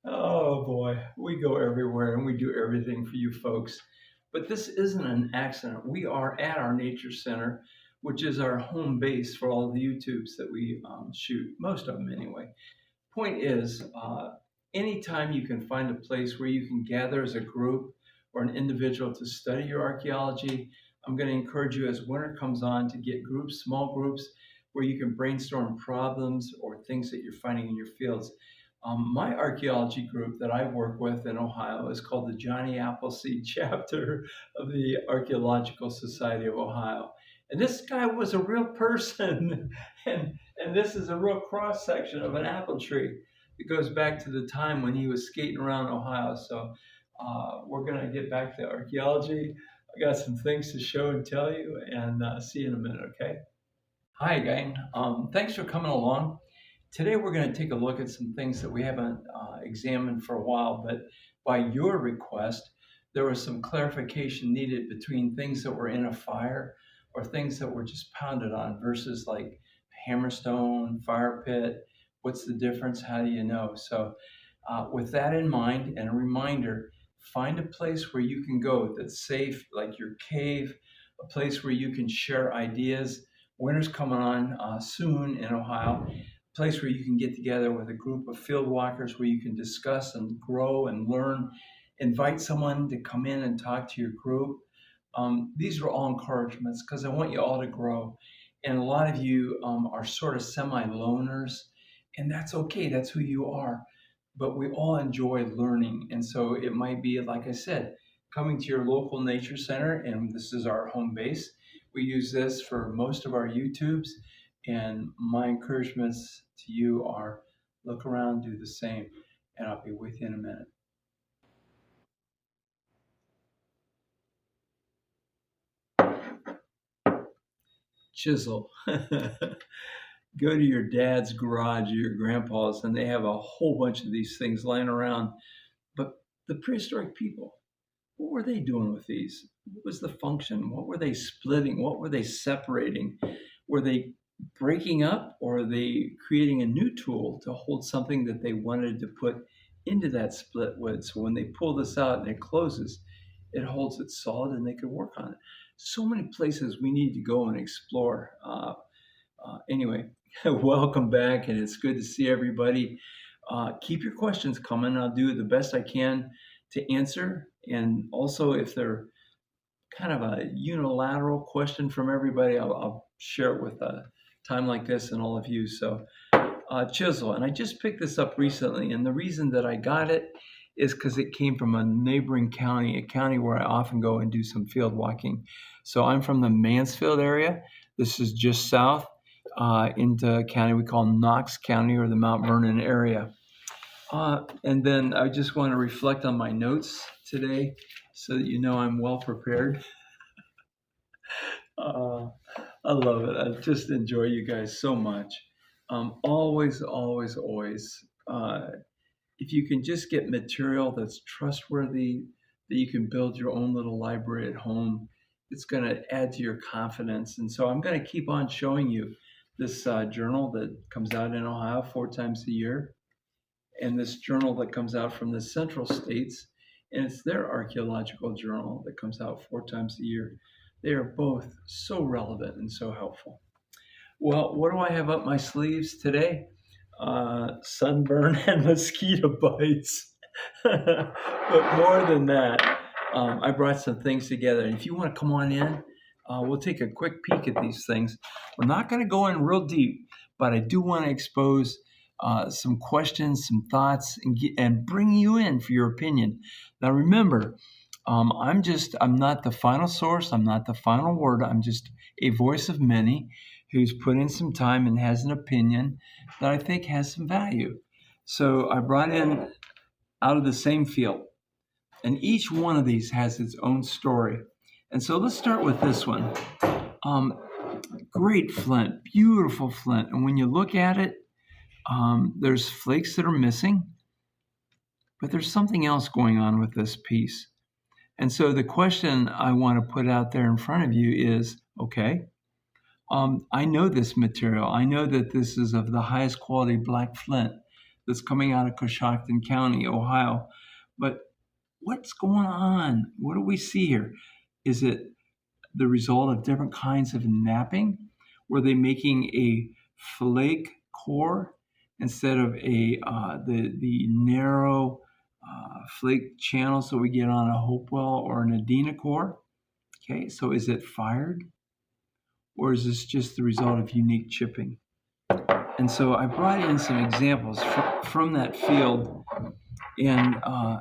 Oh boy, we go everywhere and we do everything for you folks. But this isn't an accident. We are at our nature center, which is our home base for all the YouTubes that we shoot, most of them anyway. Point is, anytime you can find a place where you can gather as a group or an individual to study your archaeology, I'm going to encourage you as winter comes on to get groups, small groups, where you can brainstorm problems or things that you're finding in your fields. My archaeology group that I work with in Ohio is called the Johnny Appleseed chapter of the Archaeological Society of Ohio. And this guy was a real person, and this is a real cross section of an apple tree. It goes back to the time when he was skating around Ohio. So we're going to get back to archaeology. I got some things to show and tell you, and see you in a minute, okay? Hi, gang. Thanks for coming along. Today, we're going to take a look at some things that we haven't examined for a while, but by your request, there was some clarification needed between things that were in a fire or things that were just pounded on versus like hammerstone, fire pit. What's the difference? How do you know? So, with that in mind and a reminder, find a place where you can go that's safe, like your cave, a place where you can share ideas. Winter's coming on soon in Ohio. A place where you can get together with a group of field walkers where you can discuss and grow and learn. Invite someone to come in and talk to your group. These are all encouragements because I want you all to grow. And a lot of you are sort of semi loners, and that's okay. That's who you are. But we all enjoy learning. And so it might be, like I said, coming to your local nature center, and this is our home base. We use this for most of our YouTubes. And my encouragements to you are look around, do the same, and I'll be with you in a minute. Chisel. Go to your dad's garage or your grandpa's, and they have a whole bunch of these things lying around. But the prehistoric people, what were they doing with these? What was the function? What were they splitting? What were they separating? Were they breaking up, or are they creating a new tool to hold something that they wanted to put into that split wood? So when they pull this out and it closes, it holds it solid and they could work on it. So many places we need to go and explore. Anyway, welcome back, and it's good to see everybody. Keep your questions coming. I'll do the best I can to answer. And also, if they're kind of a unilateral question from everybody, I'll share it with a time like this and all of you. So, chisel, and I just picked this up recently, and the reason that I got it is because it came from a neighboring county, a county where I often go and do some field walking. So I'm from the Mansfield area. This is just south into a county we call Knox County, or the Mount Vernon area. And then I just want to reflect on my notes today so that you know I'm well prepared. Uh, I love it. I just enjoy you guys so much. Always, always, always. If you can just get material that's trustworthy, that you can build your own little library at home, it's going to add to your confidence. And so I'm going to keep on showing you this journal that comes out in Ohio 4 times a year, and this journal that comes out from the Central States, and it's their archaeological journal that comes out 4 times a year. They are both so relevant and so helpful. Well, what do I have up my sleeves today? Sunburn and mosquito bites. But more than that, I brought some things together. And if you want to come on in, we'll take a quick peek at these things. We're not going to go in real deep, but I do want to expose some questions, some thoughts, and bring you in for your opinion. Now, remember, I'm not the final source. I'm not the final word. I'm just a voice of many who's put in some time and has an opinion that I think has some value. So I brought in out of the same field, and each one of these has its own story. And so let's start with this one. Great flint, beautiful flint. And when you look at it, there's flakes that are missing, but there's something else going on with this piece. And so the question I want to put out there in front of you is, okay, I know this material. I know that this is of the highest quality black flint that's coming out of Coshocton County, Ohio. But what's going on? What do we see here? Is it the result of different kinds of napping? Were they making a flake core instead of the narrow flake channels that we get on a Hopewell or an Adena core? Okay, so is it fired, or is this just the result of unique chipping? And so I brought in some examples from that field. And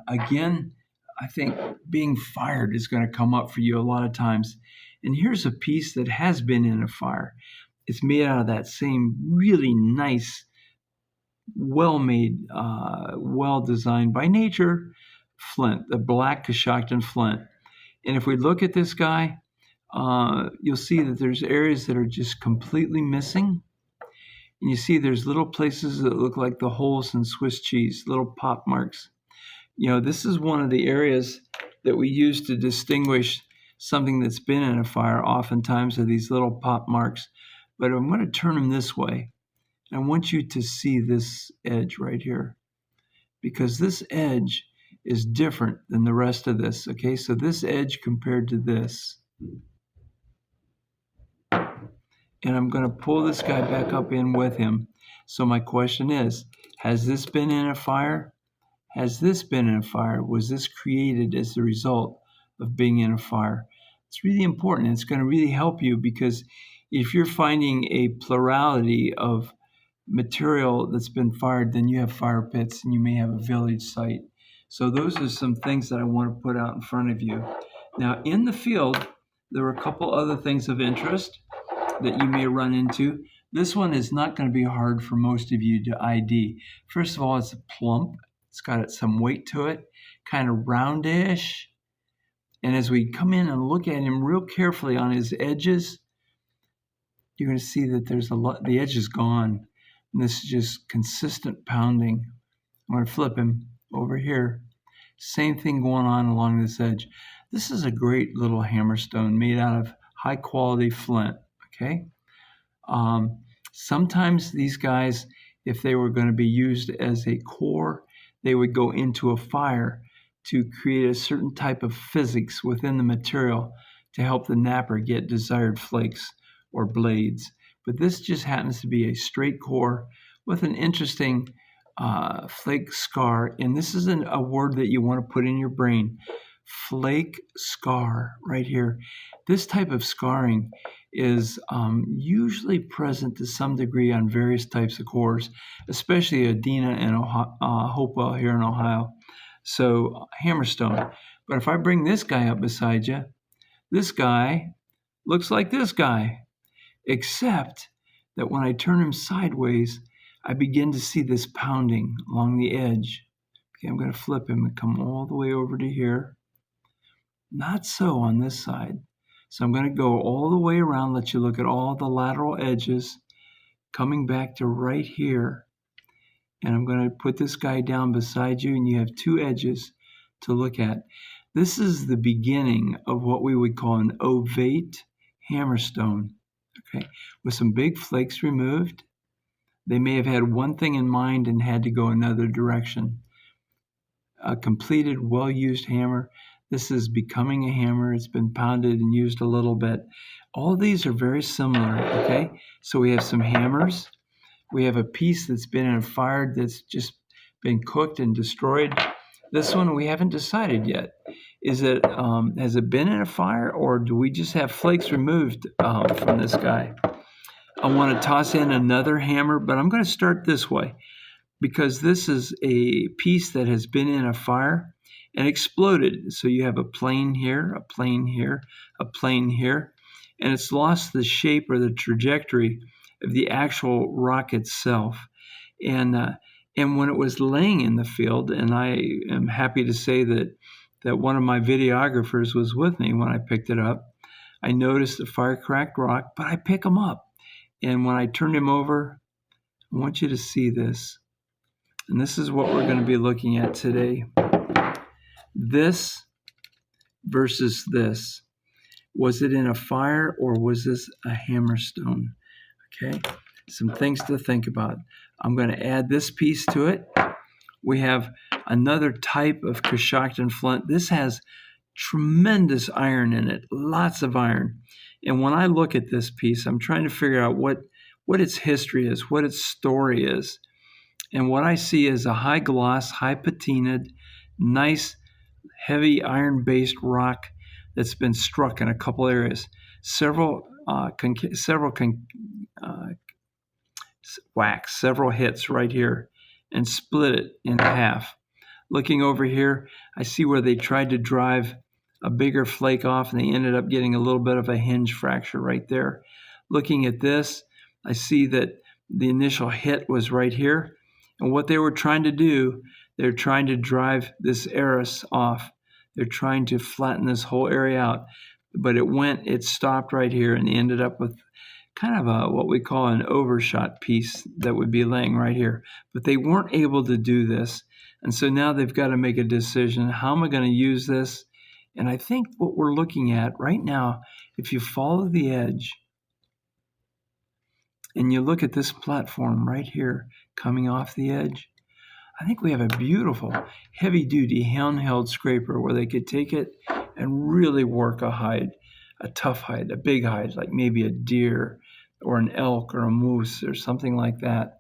again, I think being fired is going to come up for you a lot of times. And here's a piece that has been in a fire. It's made out of that same really nice, well-made, well-designed by nature flint, the black Coshocton flint. And if we look at this guy, you'll see that there's areas that are just completely missing. And you see there's little places that look like the holes in Swiss cheese, little pop marks. You know, this is one of the areas that we use to distinguish something that's been in a fire. Oftentimes are these little pop marks. But I'm going to turn them this way. I want you to see this edge right here, because this edge is different than the rest of this. Okay, so this edge compared to this. And I'm going to pull this guy back up in with him. So my question is, has this been in a fire? Has this been in a fire? Was this created as the result of being in a fire? It's really important. It's going to really help you, because if you're finding a plurality of material that's been fired, then you have fire pits and you may have a village site. So those are some things that I want to put out in front of you. Now, in the field, there are a couple other things of interest that you may run into. This one is not going to be hard for most of you to ID. First of all, it's a plump. It's got some weight to it, kind of roundish. And as we come in and look at him real carefully on his edges, you're going to see that there's a lot, the edge is gone. And this is just consistent pounding. I'm going to flip him over here. Same thing going on along this edge. This is a great little hammerstone made out of high quality flint. Okay. Sometimes these guys, if they were going to be used as a core, they would go into a fire to create a certain type of physics within the material to help the napper get desired flakes or blades. But this just happens to be a straight core with an interesting flake scar. And this is a word that you want to put in your brain. Flake scar right here. This type of scarring is usually present to some degree on various types of cores, especially Adena and Hopewell here in Ohio. So Hammerstone. But if I bring this guy up beside you, this guy looks like this guy, except that when I turn him sideways, I begin to see this pounding along the edge. Okay, I'm going to flip him and come all the way over to here. Not so on this side. So I'm going to go all the way around, let you look at all the lateral edges, coming back to right here. And I'm going to put this guy down beside you, and you have two edges to look at. This is the beginning of what we would call an ovate hammerstone, okay, with some big flakes removed. They may have had one thing in mind and had to go another direction. A completed, well-used hammer. This is becoming a hammer. It's been pounded and used a little bit. All these are very similar, okay? So we have some hammers. We have a piece that's been in a fire that's just been cooked and destroyed. This one we haven't decided yet. Has it been in a fire, or do we just have flakes removed from this guy? I want to toss in another hammer, but I'm going to start this way, because this is a piece that has been in a fire and exploded. So you have a plane here, a plane here, a plane here, and it's lost the shape or the trajectory of the actual rock itself. And when it was laying in the field, and I am happy to say that one of my videographers was with me when I picked it up, I noticed the fire-cracked rock, but I pick them up. And when I turned him over, I want you to see this. And this is what we're going to be looking at today. This versus this. Was it in a fire, or was this a hammerstone? Okay. some things to think about. I'm going to add this piece to it. We have another type of Coshocton flint. This has tremendous iron in it, lots of iron. And when I look at this piece, I'm trying to figure out what its history is, what its story is. And what I see is a high gloss, high patinaed, nice, heavy iron-based rock that's been struck in a couple areas. Several whacks, several hits right here, and split it in half. Looking over here, I see where they tried to drive a bigger flake off, and they ended up getting a little bit of a hinge fracture right there. Looking at this, I see that the initial hit was right here, and what they were trying to do, they're trying to drive this eris off. They're trying to flatten this whole area out, but it stopped right here, and they ended up with kind of what we call an overshot piece that would be laying right here. But they weren't able to do this, and so now they've got to make a decision. How am I going to use this? And I think what we're looking at right now, if you follow the edge and you look at this platform right here coming off the edge, I think we have a beautiful heavy-duty handheld scraper where they could take it and really work a hide, a tough hide, a big hide, like maybe a deer or an elk or a moose or something like that.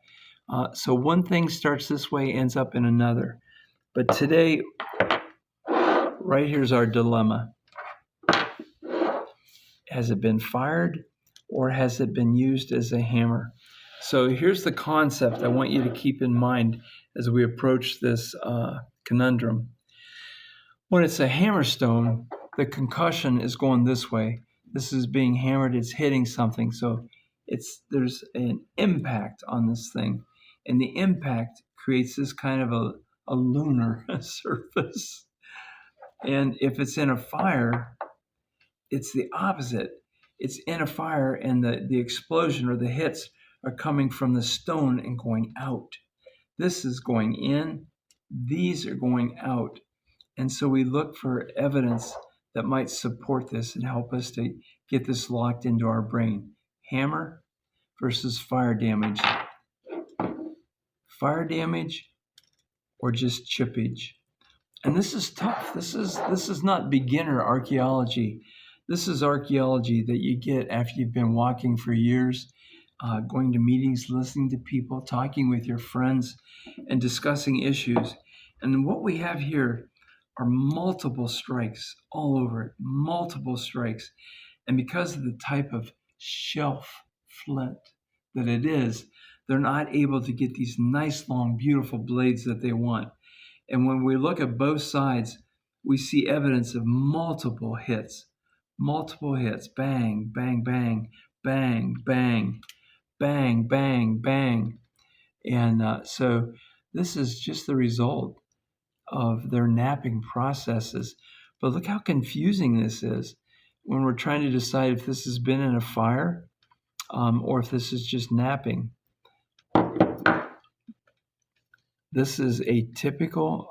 So one thing starts this way, ends up in another. But today, right here's our dilemma. Has it been fired or has it been used as a hammer? So here's the concept I want you to keep in mind as we approach this conundrum. When it's a hammerstone, the concussion is going this way. This is being hammered, it's hitting something. So there's an impact on this thing. And the impact creates this kind of a lunar surface. And if it's in a fire, it's the opposite. It's in a fire, and the explosion or the hits are coming from the stone and going out. This is going in. These are going out. And so we look for evidence that might support this and help us to get this locked into our brain. Hammer versus fire damage. Fire damage or just chippage. And this is tough. This is not beginner archaeology. This is archaeology that you get after you've been walking for years, going to meetings, listening to people, talking with your friends, and discussing issues. And what we have here are multiple strikes all over it, multiple strikes. And because of the type of shelf flint that it is, they're not able to get these nice, long, beautiful blades that they want. And when we look at both sides, we see evidence of multiple hits, bang, bang, bang, bang, bang, bang, bang, bang. And so this is just the result of their knapping processes. But look how confusing this is when we're trying to decide if this has been in a fire or if this is just knapping. This is a typical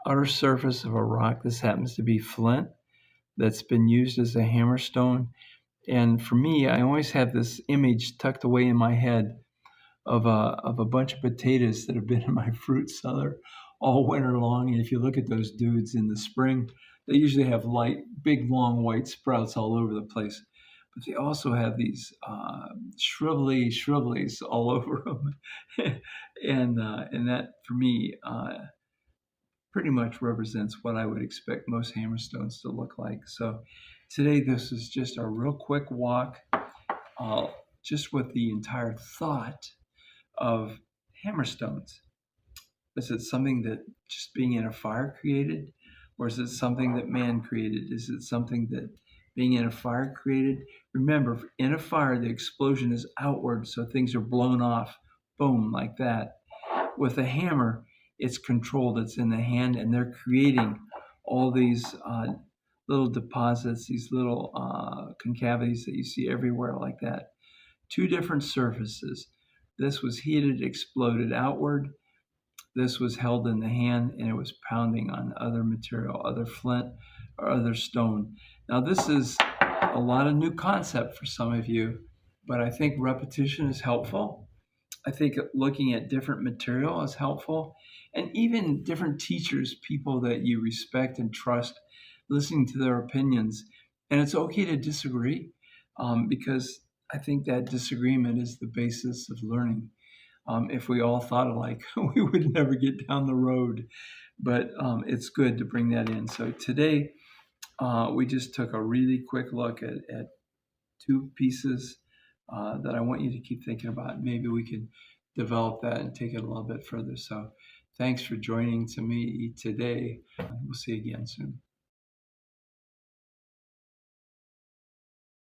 outer surface of a rock. This happens to be flint that's been used as a hammerstone. And for me, I always have this image tucked away in my head of a bunch of potatoes that have been in my fruit cellar all winter long. And if you look at those dudes in the spring, they usually have light, big, long white sprouts all over the place. But they also have these shrivelies all over them. and that, for me, pretty much represents what I would expect most hammerstones to look like. So today, this is just a real quick walk, just with the entire thought of hammerstones. Is it something that just being in a fire created? Or is it something that man created? Is it something that being in a fire created? Remember, in a fire, the explosion is outward, so things are blown off, boom, like that. With a hammer, it's controlled, it's in the hand, and they're creating all these little deposits, these little concavities that you see everywhere like that. Two different surfaces. This was heated, exploded outward. This was held in the hand, and it was pounding on other material, other flint or other stone. Now, this is a lot of new concept for some of you, but I think repetition is helpful. I think looking at different material is helpful, and even different teachers, people that you respect and trust, listening to their opinions. And it's okay to disagree, because I think that disagreement is the basis of learning. If we all thought alike, we would never get down the road. But it's good to bring that in. So today, we just took a really quick look at two pieces that I want you to keep thinking about. Maybe we could develop that and take it a little bit further. So thanks for joining to me today. We'll see you again soon.